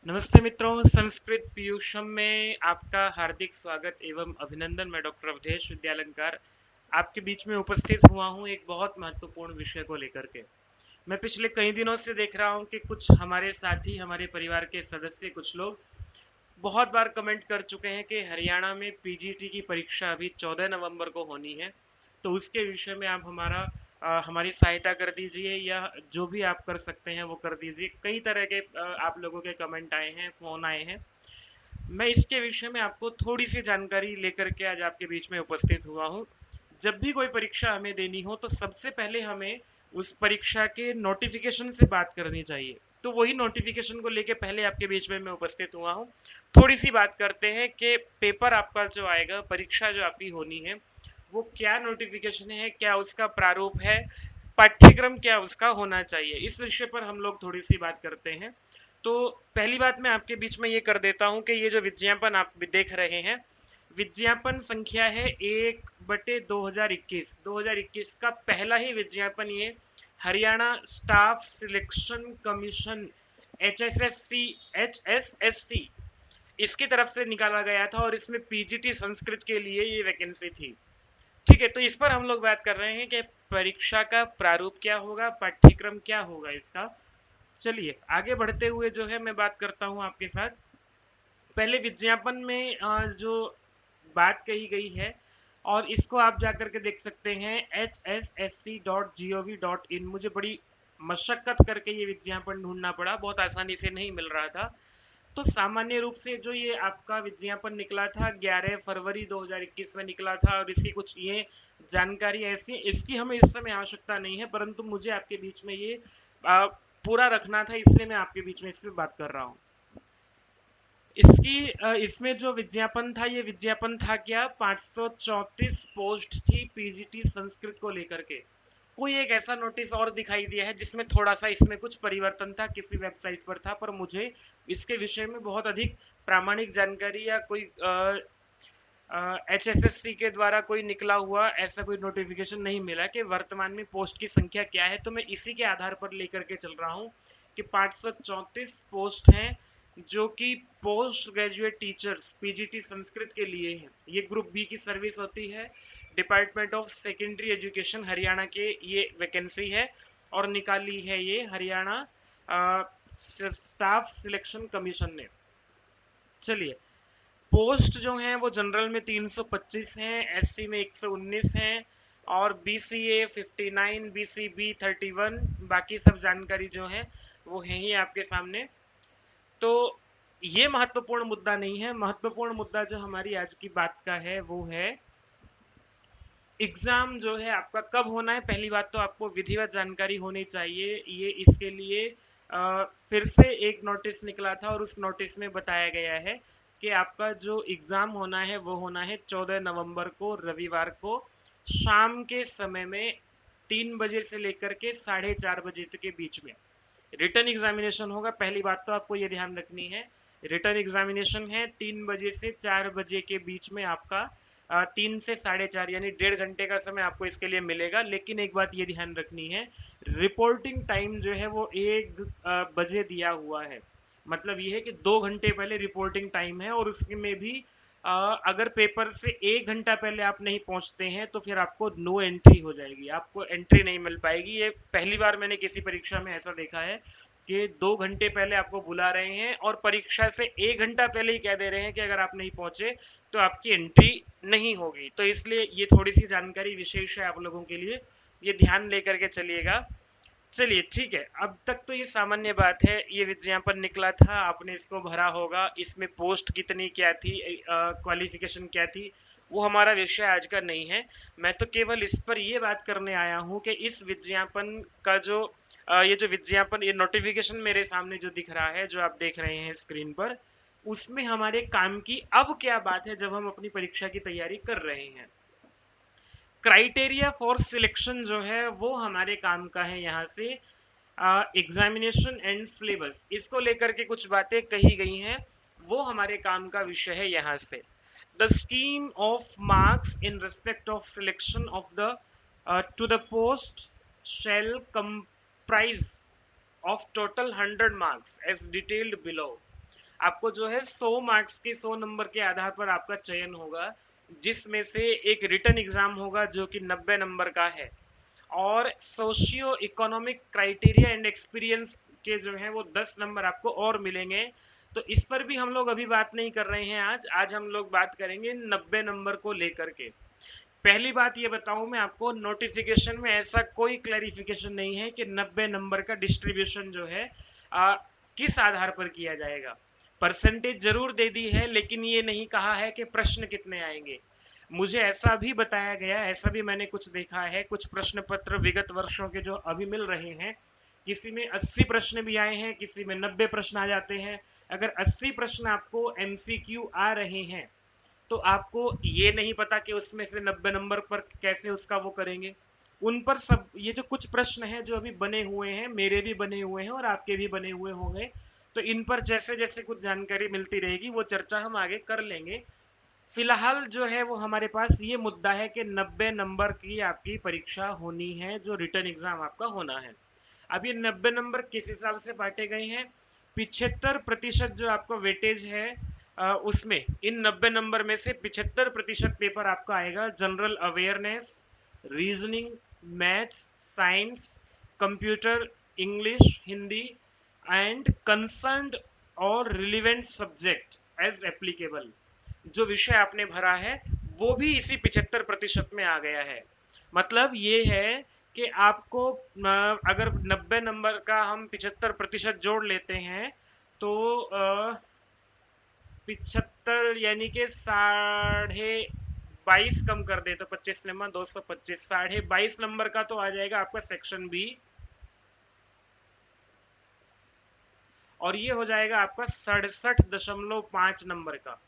नमस्ते मित्रों, संस्कृत पीयूषम में आपका हार्दिक स्वागत एवं अभिनंदन। मैं डॉक्टर अवधेश विद्यालंकार आपके बीच में उपस्थित हुआ हूं एक बहुत महत्वपूर्ण विषय को लेकर के। मैं पिछले कई दिनों से देख रहा हूं कि कुछ हमारे साथी, हमारे परिवार के सदस्य, कुछ लोग बहुत बार कमेंट कर चुके हैं कि हरियाणा में पीजीटी की परीक्षा अभी 14 नवंबर को होनी है, तो उसके विषय में आप हमारी सहायता कर दीजिए, या जो भी आप कर सकते हैं वो कर दीजिए। कई तरह के आप लोगों के कमेंट आए हैं, फोन आए हैं। मैं इसके विषय में आपको थोड़ी सी जानकारी लेकर के आज आपके बीच में उपस्थित हुआ हूँ। जब भी कोई परीक्षा हमें देनी हो तो सबसे पहले हमें उस परीक्षा के नोटिफिकेशन से बात करनी चाहिए। तो वही नोटिफिकेशन को लेके पहले आपके बीच में मैं उपस्थित हुआ हूँ। थोड़ी सी बात करते हैं कि पेपर आपका जो आएगा, परीक्षा जो आपकी होनी है, वो क्या नोटिफिकेशन है, क्या उसका प्रारूप है, पाठ्यक्रम क्या उसका होना चाहिए। इस विषय पर हम लोग थोड़ी सी बात करते हैं। तो पहली बात मैं आपके बीच में ये कर देता हूँ कि ये जो विज्ञापन आप देख रहे हैं, विज्ञापन संख्या है 1/2021। 2021 का पहला ही विज्ञापन ये Haryana staff selection commission HSSC इसकी तरफ से निकाला गया था, और इसमें पीजीटी संस्कृत के लिए ये वैकेंसी थी। ठीक है, तो इस पर हम लोग बात कर रहे हैं कि परीक्षा का प्रारूप क्या होगा, पाठ्यक्रम क्या होगा इसका। चलिए आगे बढ़ते हुए जो है मैं बात करता हूँ आपके साथ। पहले विज्ञापन में जो बात कही गई है, और इसको आप जाकर के देख सकते हैं hssc.gov.in। मुझे बड़ी मशक्कत करके ये विज्ञापन ढूंढना पड़ा, बहुत आसानी से नहीं मिल रहा था। तो सामान्य रूप से जो ये आपका विज्ञापन निकला था 11 फरवरी 2021 में निकला था, और इसकी कुछ ये जानकारी ऐसी है, इसकी हमें इस समय आवश्यकता नहीं है, परंतु मुझे आपके बीच में ये पूरा रखना था, इसलिए मैं आपके बीच में इस पर बात कर रहा हूँ। इसमें जो विज्ञापन था, ये विज्ञापन था क्या, 534 पोस्ट थी पीजीटी संस्कृत को लेकर के। कोई एक ऐसा नोटिस और दिखाई दिया है जिसमें थोड़ा सा इसमें कुछ परिवर्तन था, किसी वेबसाइट पर था, पर मुझे इसके विषय में बहुत अधिक प्रामाणिक जानकारी या कोई HSSC के द्वारा कोई निकला हुआ ऐसा कोई नोटिफिकेशन नहीं मिला कि वर्तमान में पोस्ट की संख्या क्या है। तो मैं इसी के आधार पर लेकर के चल रहा हूँ कि 534 पोस्ट हैं, जो कि post graduate teachers PGT Sanskrit के लिए हैं। ये ग्रुप बी की सर्विस होती है, department of secondary education Haryana के ये वैकेंसी है, और निकाली है ये हरियाणा स्टाफ सिलेक्शन कमीशन ने। चलिए, पोस्ट जो हैं वो जनरल में 325 हैं, एससी में 119 हैं, और बीसीए 59, बीसीबी 31। बाकी सब जानकारी जो है वो है ही आपके सामने। तो ये महत्वपूर्ण मुद्दा नहीं है। महत्वपूर्ण मुद्दा जो हमारी आज की बात का है वो है एग्जाम जो है आपका कब होना है। पहली बात तो आपको विधिवत जानकारी होनी चाहिए। ये इसके लिए फिर से एक नोटिस निकला था, और उस नोटिस में बताया गया है कि आपका जो एग्जाम होना है वो होना है 14 नवंबर को, रविवार को, शाम के समय में 3 बजे से लेकर के 4:30 बजे तक के बीच में रिटर्न एग्जामिनेशन होगा। पहली बात तो आपको ये ध्यान रखनी है, रिटर्न एग्जामिनेशन है 3 बजे से 4 बजे के बीच में आपका 3 से 4:30 यानी 1.5 घंटे का समय आपको इसके लिए मिलेगा। लेकिन एक बात ये ध्यान रखनी है, रिपोर्टिंग टाइम जो है वो 1 बजे दिया हुआ है। मतलब ये है कि 2 घंटे पहले रिपोर्टिंग टाइम है, और उसमें भी अगर पेपर से 1 घंटा पहले आप नहीं पहुंचते हैं तो फिर आपको नो एंट्री हो जाएगी, आपको एंट्री नहीं मिल पाएगी। ये पहली बार मैंने किसी परीक्षा में ऐसा देखा है कि 2 घंटे पहले आपको बुला रहे हैं, और परीक्षा से 1 घंटा पहले ही कह दे रहे हैं कि अगर आप नहीं पहुंचे तो आपकी एंट्री नहीं होगी। तो इसलिए ये थोड़ी सी जानकारी विशेष है आप लोगों के लिए, ये ध्यान लेकर के चलिएगा। चलिए ठीक है, अब तक तो ये सामान्य बात है। ये विज्ञापन निकला था, आपने इसको भरा होगा, इसमें पोस्ट कितनी क्या थी, क्वालिफिकेशन क्या थी, वो हमारा विषय आज का नहीं है। मैं तो केवल इस पर ये बात करने आया हूँ कि इस विज्ञापन का जो ये जो विज्ञापन, ये नोटिफिकेशन मेरे सामने जो दिख रहा है, जो आप देख रहे हैं स्क्रीन पर, उसमें हमारे काम की अब क्या बात है जब हम अपनी परीक्षा की तैयारी कर रहे हैं। क्राइटेरिया फॉर सिलेक्शन जो है वो हमारे काम का है। यहाँ से एग्जामिनेशन एंड सिलेबस, इसको लेकर के कुछ बातें कही गई हैं, वो हमारे काम का विषय है। यहाँ से the scheme of marks in respect of selection of the two the post shall comprise of total 100 marks as detailed below। आपको जो है 100 मार्क्स के 100 नंबर के आधार पर आपका चयन होगा, जिसमें से एक रिटन एग्जाम होगा जो कि 90 नंबर का है, और socio economic criteria and experience के जो है वो 10 नंबर आपको और मिलेंगे। तो इस पर भी हम लोग अभी बात नहीं कर रहे हैं, आज हम लोग बात करेंगे 90 नंबर को लेकर के। पहली बात ये बताऊं मैं आपको, नोटिफिकेशन में ऐसा कोई क्लैरिफिकेशन नहीं है कि 90 नंबर का डिस्ट्रीब्यूशन जो है किस आधार पर किया जाएगा। परसेंटेज जरूर दे दी है, लेकिन ये नहीं कहा है कि प्रश्न कितने आएंगे। मुझे ऐसा भी बताया गया, ऐसा भी मैंने कुछ देखा है, कुछ प्रश्न पत्र विगत वर्षों के जो अभी मिल रहे हैं, किसी में 80 प्रश्न भी आए हैं, किसी में 90 प्रश्न आ जाते हैं। अगर 80 प्रश्न आपको एमसीक्यू आ रहे हैं तो आपको ये नहीं पता कि उसमें से 90 नंबर पर कैसे उसका वो करेंगे। उन पर सब ये जो कुछ प्रश्न हैं जो अभी बने हुए हैं, मेरे भी बने हुए हैं और आपके भी बने हुए होंगे, तो इन पर जैसे जैसे कुछ जानकारी मिलती रहेगी वो चर्चा हम आगे कर लेंगे। फिलहाल जो है वो हमारे पास ये मुद्दा है कि 90 नंबर की आपकी परीक्षा होनी है, जो रिटर्न एग्जाम आपका होना है। अब ये 90 नंबर किस हिसाब से बांटे गए हैं? 75% जो आपका वेटेज है, उसमें इन 90 नंबर में से 75% पेपर आपका आएगा general awareness, reasoning, maths, science, computer, English, Hindi and concerned और रिलीवेंट सब्जेक्ट एज एप्लीकेबल। जो विषय आपने भरा है वो भी इसी 75% में आ गया है। मतलब ये है कि आपको अगर 90 नंबर का हम 75% जोड़ लेते हैं तो 75 यानी कि 22.5 कम कर दे तो 25 नंबर 225, 22.5 नंबर का तो आ जाएगा आपका सेक्शन बी, और ये हो जाएगा आपका 67.5 नंबर का।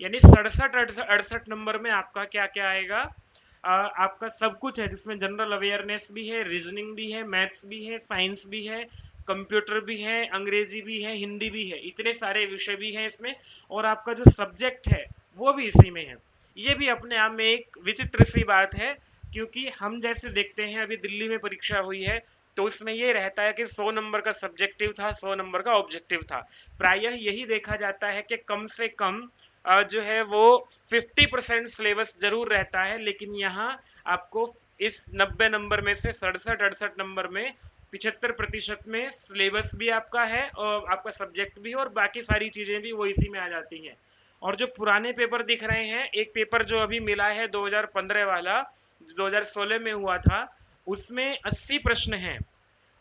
यानी 67 68 नंबर में आपका क्या क्या आएगा? आपका सब कुछ है, जिसमें जनरल अवेयरनेस भी है, रीजनिंग भी है, मैथ्स भी है, साइंस भी है, कंप्यूटर भी है, अंग्रेजी भी है, हिंदी भी है, इतने सारे विषय भी हैं इसमें। और आपका जो सब्जेक्ट है वो भी इसी में है। ये भी अपने आप में एक विचित्र सी बात है, क्योंकि हम जैसे देखते हैं अभी दिल्ली में परीक्षा हुई है तो उसमें ये रहता है कि 100 नंबर का सब्जेक्टिव था, 100 नंबर का ऑब्जेक्टिव था। प्रायः यही देखा जाता है कि कम से कम जो है वो 50% सिलेबस जरूर रहता है, लेकिन यहाँ आपको इस 90 नंबर में से 67 68 नंबर में 75% में सिलेबस भी आपका है और आपका सब्जेक्ट भी, और बाकी सारी चीजें भी वो इसी में आ जाती हैं। और जो पुराने पेपर दिख रहे हैं, एक पेपर जो अभी मिला है 2015 वाला, 2016 में हुआ था, उसमें 80 प्रश्न हैं।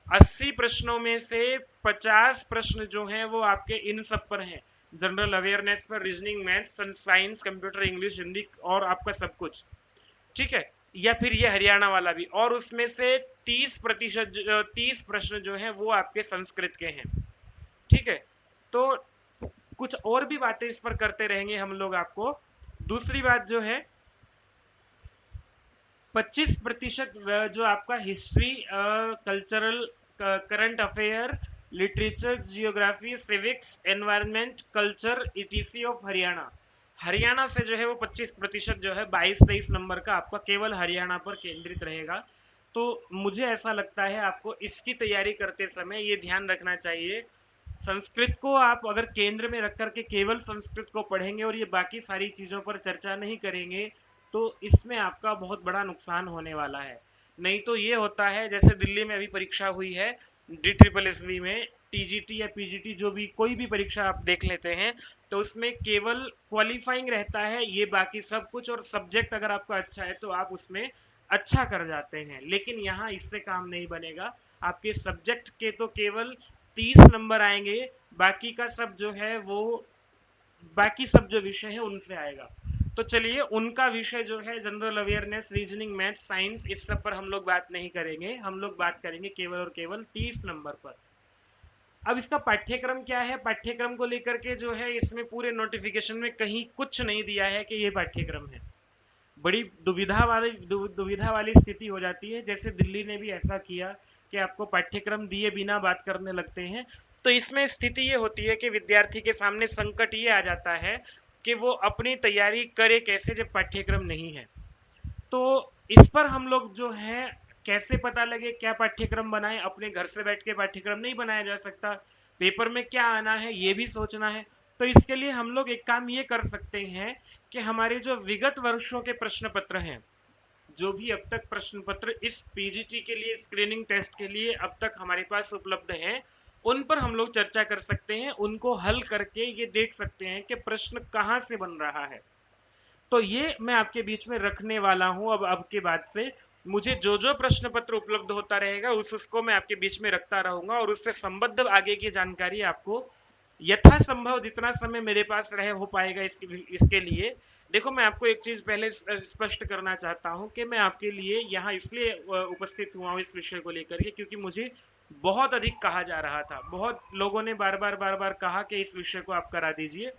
80 प्रश्नों में से 50 प्रश्न जो हैं वो आपके इन सब पर हैं, जनरल अवेयरनेस पर, reasoning, maths, science, computer, English, Hindi और आपका सब कुछ। ठीक है, या फिर ये हरियाणा वाला भी, और उसमें से 30% 30 प्रश्न जो हैं वो आपके संस्कृत के हैं। ठीक है, तो कुछ और भी बातें इस पर करते रहेंगे हम लोग आपको। दूसरी बात जो है, 25% जो आपका history, cultural, current affair, literature, geography, civics, environment, culture, etc of Haryana, Haryana से जो है वो 25% जो है 22-23 नंबर का आपका केवल हरियाणा पर केंद्रित रहेगा। तो मुझे ऐसा लगता है आपको इसकी तैयारी करते समय ये ध्यान रखना चाहिए, संस्कृत को आप अगर केंद्र में रख करके केवल संस्कृत को पढ़ेंगे और ये बाकी सारी चीज़ों पर चर्चा नहीं करेंगे, तो इसमें आपका बहुत बड़ा नुकसान होने वाला है। नहीं तो ये होता है, जैसे दिल्ली में अभी परीक्षा हुई है DSSB में, टीजीटी या पीजीटी, जो भी कोई भी परीक्षा आप देख लेते हैं, तो उसमें केवल क्वालिफाइंग रहता है, ये बाकी सब कुछ, और सब्जेक्ट अगर आपका अच्छा है तो आप उसमें अच्छा कर जाते हैं। लेकिन यहाँ इससे काम नहीं बनेगा, आपके सब्जेक्ट के तो केवल 30 नंबर आएंगे, बाकी का सब जो है वो, बाकी सब जो विषय है उनसे आएगा। तो चलिए, उनका विषय जो है general awareness, reasoning, math, science, इस सब पर हम लोग बात नहीं करेंगे, हम लोग बात करेंगे केवल और केवल 30 नंबर पर। अब इसका पाठ्यक्रम क्या है? पाठ्यक्रम को लेकर के जो है इसमें पूरे नोटिफिकेशन में कहीं कुछ नहीं दिया है कि ये पाठ्यक्रम है। बड़ी दुविधा वाली स्थिति हो जाती है, जैसे दिल्ली ने भी ऐसा किया कि आपको पाठ्यक्रम दिए बिना बात करने लगते हैं। तो इसमें स्थिति ये होती है कि विद्यार्थी के सामने संकट ये आ जाता है कि वो अपनी तैयारी करे कैसे जब पाठ्यक्रम नहीं है। तो इस पर हम लोग जो है, कैसे पता लगे क्या पाठ्यक्रम बनाएं? अपने घर से बैठ के पाठ्यक्रम नहीं बनाया जा सकता, पेपर में क्या आना है ये भी सोचना है। तो इसके लिए हम लोग एक काम ये कर सकते हैं कि हमारे जो विगत वर्षों के प्रश्न पत्र हैं, जो भी अब तक प्रश्न पत्र इस पीजीटी के लिए स्क्रीनिंग टेस्ट के लिए अब तक हमारे पास उपलब्ध हैं, उन पर हम लोग चर्चा कर सकते हैं, उनको हल करके ये देख सकते हैं कि प्रश्न कहाँ से बन रहा है। तो ये मैं आपके बीच में रखने वाला हूं। अब के बाद से मुझे जो जो प्रश्न पत्र उपलब्ध होता रहेगा उसको मैं आपके बीच में रखता रहूंगा, और उससे संबद्ध आगे की जानकारी आपको यथासंभव जितना समय मेरे पास रहे हो पाएगा इसके लिए। देखो, मैं आपको एक चीज पहले स्पष्ट करना चाहता हूं कि मैं आपके लिए यहाँ इसलिए उपस्थित हुआ हूँ इस विषय को लेकर के, क्योंकि मुझे बहुत अधिक कहा जा रहा था, बहुत लोगों ने बार बार कहा कि इस विषय को आप करा दीजिए,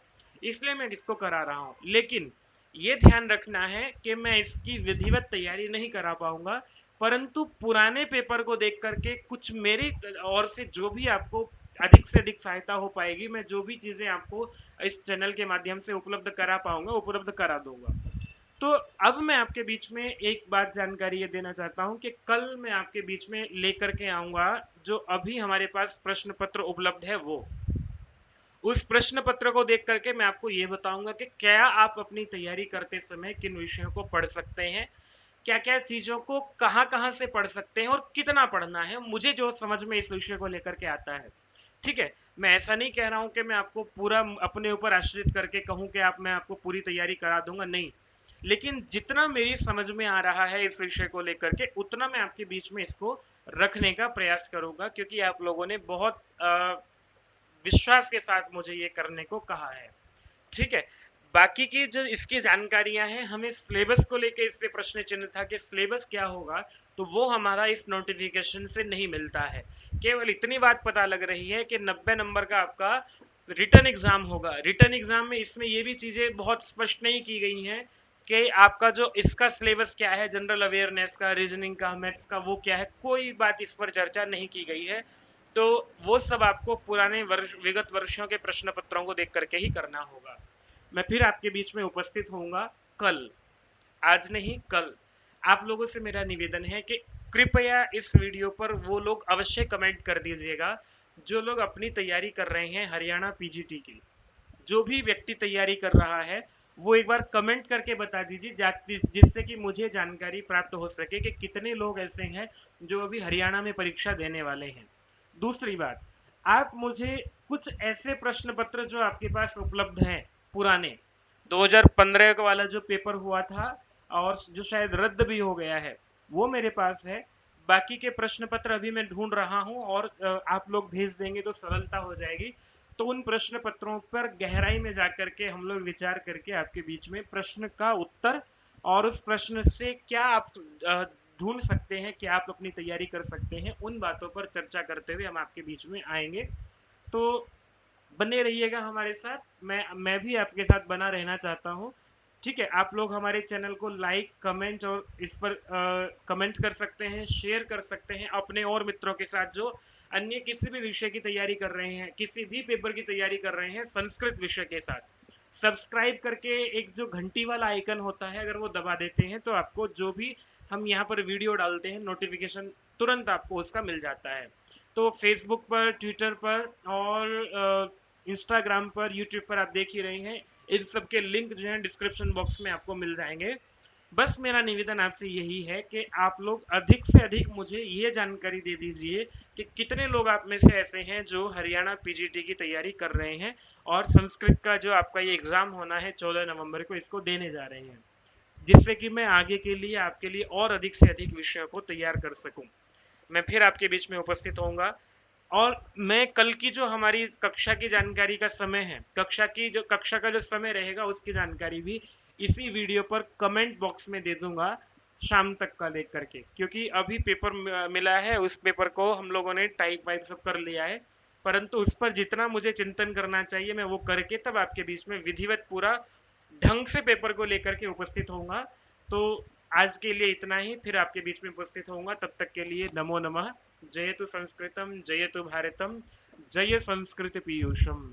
इसलिए मैं इसको करा रहा हूँ। लेकिन ये ध्यान रखना है कि मैं इसकी विधिवत तैयारी नहीं करा पाऊंगा, परंतु पुराने पेपर को देख करके कुछ मेरी ओर से जो भी आपको अधिक से अधिक सहायता हो पाएगी, मैं जो भी चीजें आपको इस चैनल के माध्यम से उपलब्ध करा पाऊंगा उपलब्ध करा दूंगा। तो अब मैं आपके बीच में एक बात जानकारी ये देना चाहता हूं कि कल मैं आपके बीच में लेकर के आऊंगा जो अभी हमारे पास प्रश्न पत्र उपलब्ध है, वो उस प्रश्न पत्र को देख करके मैं आपको ये बताऊंगा कि क्या आप अपनी तैयारी करते समय किन विषयों को पढ़ सकते हैं, क्या क्या चीजों को कहां कहां से पढ़ सकते हैं और कितना पढ़ना है, मुझे जो समझ में इस विषय को लेकर के आता है। ठीक है, मैं ऐसा नहीं कह रहा हूं कि मैं आपको पूरा अपने ऊपर आश्रित करके कहूं कि आप मैं आपको पूरी तैयारी करा दूंगा, नहीं। लेकिन जितना मेरी समझ में आ रहा है इस विषय को लेकर के, उतना मैं आपके बीच में इसको रखने का प्रयास करूंगा, क्योंकि आप लोगों ने बहुत विश्वास के साथ मुझे ये करने को कहा है। ठीक है, बाकी की जो इसकी जानकारियां हैं, हमें सिलेबस को लेके इस पे प्रश्न चिन्ह था कि सिलेबस क्या होगा, तो वो हमारा इस नोटिफिकेशन से नहीं मिलता है। केवल इतनी बात पता लग रही है कि 90 नंबर का आपका रिटर्न एग्जाम होगा। रिटर्न एग्जाम में इसमें ये भी चीजें बहुत स्पष्ट नहीं की गई हैं कि आपका जो इसका सिलेबस क्या है, जनरल अवेयरनेस का, रीजनिंग का, मैथ्स का, वो क्या है, कोई बात इस पर चर्चा नहीं की गई है। तो वो सब आपको पुराने विगत वर्षों के प्रश्न पत्रों को देख करके ही करना होगा। मैं फिर आपके बीच में उपस्थित होऊंगा कल, आज नहीं कल। आप लोगों से मेरा निवेदन है कि कृपया इस वीडियो पर वो लोग अवश्य कमेंट कर दीजिएगा जो लोग अपनी तैयारी कर रहे हैं हरियाणा पीजीटी की। जो भी व्यक्ति तैयारी कर रहा है वो एक बार कमेंट करके बता दीजिए, जिससे कि मुझे जानकारी प्राप्त हो सके कि कितने लोग ऐसे हैं जो अभी हरियाणा में परीक्षा देने वाले हैं। दूसरी बात, आप मुझे कुछ ऐसे प्रश्न पत्र जो आपके पास उपलब्ध हैं पुराने, 2015 का वाला जो पेपर हुआ था और जो शायद रद्द भी हो गया है, वो मेरे पास है। बाकी के प्रश्न पत्र अभी मैं ढूंढ रहा हूं, और आप लोग भेज देंगे तो सरलता हो जाएगी। तो उन प्रश्न पत्रों पर गहराई में जाकर के हम लोग विचार करके आपके बीच में प्रश्न का उत्तर और उस प्रश्न से क्या आप ढूंढ सकते हैं, क्या आप अपनी तैयारी कर सकते हैं, उन बातों पर चर्चा करते हुए हम आपके बीच में आएंगे। तो बने रहिएगा हमारे साथ, मैं भी आपके साथ बना रहना चाहता हूँ। ठीक है, आप लोग हमारे चैनल को लाइक, कमेंट और इस पर कमेंट कर सकते हैं, शेयर कर सकते हैं अपने और मित्रों के साथ जो अन्य किसी भी विषय की तैयारी कर रहे हैं, किसी भी पेपर की तैयारी कर रहे हैं संस्कृत विषय के साथ। सब्सक्राइब करके एक जो घंटी वाला आइकन होता है, अगर वो दबा देते हैं तो आपको जो भी हम यहाँ पर वीडियो डालते हैं नोटिफिकेशन तुरंत आपको उसका मिल जाता है। तो फेसबुक पर, ट्विटर पर और इंस्टाग्राम पर, यूट्यूब पर आप देख ही रहे हैं, इन सब के लिंक जो है डिस्क्रिप्शन बॉक्स में आपको मिल जाएंगे। बस मेरा निवेदन आपसे यही है कि आप लोग अधिक से अधिक मुझे ये जानकारी दे दीजिए कि कितने लोग आप में से ऐसे हैं जो हरियाणा पीजीटी की तैयारी कर रहे हैं और संस्कृत का जो आपका ये एग्जाम होना है 14 नवंबर को, इसको देने जा रहे हैं, जिससे कि मैं आगे के लिए आपके लिए और अधिक से अधिक विषयों को तैयार कर सकूं। मैं फिर आपके बीच में उपस्थित होऊंगा, और मैं कल की जो हमारी कक्षा की जानकारी का समय है, कक्षा का जो समय रहेगा उसकी जानकारी भी इसी वीडियो पर कमेंट बॉक्स में दे दूंगा शाम तक का लेकर करके, क्योंकि अभी पेपर मिला है, उस पेपर को हम लोगों ने टाइप वाइप सब कर लिया है, परंतु उस पर जितना मुझे चिंतन करना चाहिए मैं वो करके तब आपके बीच में विधिवत पूरा ढंग से पेपर को लेकर के उपस्थित होऊंगा। तो आज के लिए इतना ही, फिर आपके बीच में उपस्थित होऊंगा, तब तक के लिए नमो नमः। जयतु संस्कृतम, जयतु भारतम, जय संस्कृत पीयूषम।